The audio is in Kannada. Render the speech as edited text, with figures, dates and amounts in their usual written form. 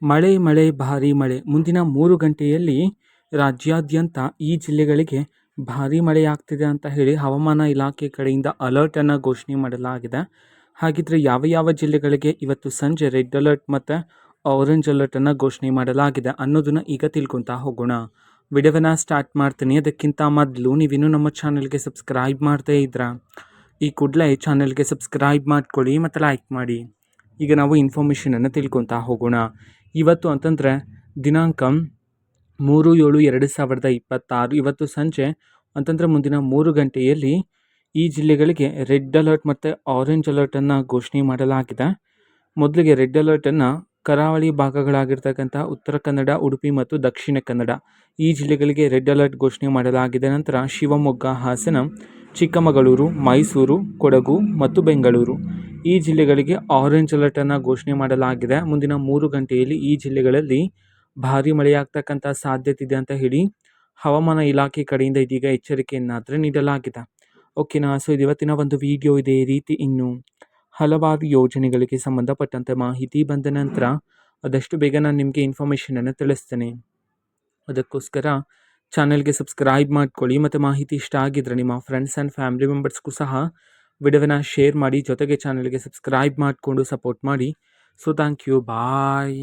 ಮಳೆ ಮಳೆ ಭಾರೀ ಮಳೆ ಮುಂದಿನ 3 ಗಂಟೆಯಲ್ಲಿ ರಾಜ್ಯಾದ್ಯಂತ ಈ ಜಿಲ್ಲೆಗಳಿಗೆ ಭಾರೀ ಮಳೆಯಾಗ್ತಿದೆ ಅಂತ ಹೇಳಿ ಹವಾಮಾನ ಇಲಾಖೆ ಕಡೆಯಿಂದ ಅಲರ್ಟನ್ನು ಘೋಷಣೆ ಮಾಡಲಾಗಿದೆ. ಹಾಗಿದ್ರೆ ಯಾವ ಯಾವ ಜಿಲ್ಲೆಗಳಿಗೆ ಇವತ್ತು ಸಂಜೆ ರೆಡ್ ಅಲರ್ಟ್ ಮತ್ತು ಆರೆಂಜ್ ಅಲರ್ಟನ್ನು ಘೋಷಣೆ ಮಾಡಲಾಗಿದೆ ಅನ್ನೋದನ್ನು ಈಗ ತಿಳ್ಕೊತಾ ಹೋಗೋಣ. ವಿಡಿಯೋವನ್ನು ಸ್ಟಾರ್ಟ್ ಮಾಡ್ತೀನಿ. ಅದಕ್ಕಿಂತ ಮೊದಲು ನೀವಿನ್ನೂ ನಮ್ಮ ಚಾನಲ್ಗೆ ಸಬ್ಸ್ಕ್ರೈಬ್ ಮಾಡ್ತಾ ಇದ್ರಾ ಈ ಕೂಡಲೇ ಚಾನಲ್ಗೆ ಸಬ್ಸ್ಕ್ರೈಬ್ ಮಾಡ್ಕೊಳ್ಳಿ ಮತ್ತು ಲೈಕ್ ಮಾಡಿ. ಈಗ ನಾವು ಇನ್ಫಾರ್ಮೇಷನನ್ನು ತಿಳ್ಕೊತಾ ಹೋಗೋಣ. ಇವತ್ತು ಅಂತಂದರೆ ದಿನಾಂಕ 3/7/2026 ಇವತ್ತು ಸಂಜೆ ಅಂತಂದರೆ ಮುಂದಿನ 3 ಗಂಟೆಯಲ್ಲಿ ಈ ಜಿಲ್ಲೆಗಳಿಗೆ ರೆಡ್ ಅಲರ್ಟ್ ಮತ್ತು ಆರೆಂಜ್ ಅಲರ್ಟನ್ನು ಘೋಷಣೆ ಮಾಡಲಾಗಿದೆ. ಮೊದಲಿಗೆ ರೆಡ್ ಅಲರ್ಟನ್ನು ಕರಾವಳಿ ಭಾಗಗಳಾಗಿರ್ತಕ್ಕಂಥ ಉತ್ತರ ಕನ್ನಡ, ಉಡುಪಿ ಮತ್ತು ದಕ್ಷಿಣ ಕನ್ನಡ ಈ ಜಿಲ್ಲೆಗಳಿಗೆ ರೆಡ್ ಅಲರ್ಟ್ ಘೋಷಣೆ ಮಾಡಲಾಗಿದೆ. ನಂತರ ಶಿವಮೊಗ್ಗ, ಹಾಸನ, ಚಿಕ್ಕಮಗಳೂರು, ಮೈಸೂರು, ಕೊಡಗು ಮತ್ತು ಬೆಂಗಳೂರು ಈ ಜಿಲ್ಲೆಗಳಿಗೆ ಆರೆಂಜ್ ಅಲರ್ಟನ್ನು ಘೋಷಣೆ ಮಾಡಲಾಗಿದೆ. ಮುಂದಿನ 3 ಗಂಟೆಯಲ್ಲಿ ಈ ಜಿಲ್ಲೆಗಳಲ್ಲಿ ಭಾರೀ ಮಳೆಯಾಗ್ತಕ್ಕಂಥ ಸಾಧ್ಯತೆ ಇದೆ ಅಂತ ಹೇಳಿ ಹವಾಮಾನ ಇಲಾಖೆ ಕಡೆಯಿಂದ ಇದೀಗ ಎಚ್ಚರಿಕೆಯನ್ನಾದರೆ ನೀಡಲಾಗಿದೆ. ಓಕೆನಾ. ಸೊ ಇದು ಇವತ್ತಿನ ಒಂದು ವಿಡಿಯೋ. ಇದೇ ರೀತಿ ಇನ್ನು ಹಲವಾರು ಯೋಜನೆಗಳಿಗೆ ಸಂಬಂಧಪಟ್ಟಂತೆ ಮಾಹಿತಿ ಬಂದ ನಂತರ ಆದಷ್ಟು ಬೇಗ ನಾನು ನಿಮಗೆ ಇನ್ಫಾರ್ಮೇಷನನ್ನು ತಿಳಿಸ್ತೇನೆ. ಅದಕ್ಕೋಸ್ಕರ ಚಾನಲ್ಗೆ ಸಬ್ಸ್ಕ್ರೈಬ್ ಮಾಡ್ಕೊಳ್ಳಿ ಮತ್ತು ಮಾಹಿತಿ ಇಷ್ಟ ಆಗಿದ್ರೆ ನಿಮ್ಮ ಫ್ರೆಂಡ್ಸ್ ಆ್ಯಂಡ್ ಫ್ಯಾಮಿಲಿ ಮೆಂಬರ್ಸ್ಗೂ ಸಹ ವಿಡಿಯೋವನ್ನು ಶೇರ್ ಮಾಡಿ. ಜೊತೆಗೆ ಚಾನಲ್ಗೆ ಸಬ್ಸ್ಕ್ರೈಬ್ ಮಾಡಿಕೊಂಡು ಸಪೋರ್ಟ್ ಮಾಡಿ. So thank you. ಬಾಯ್.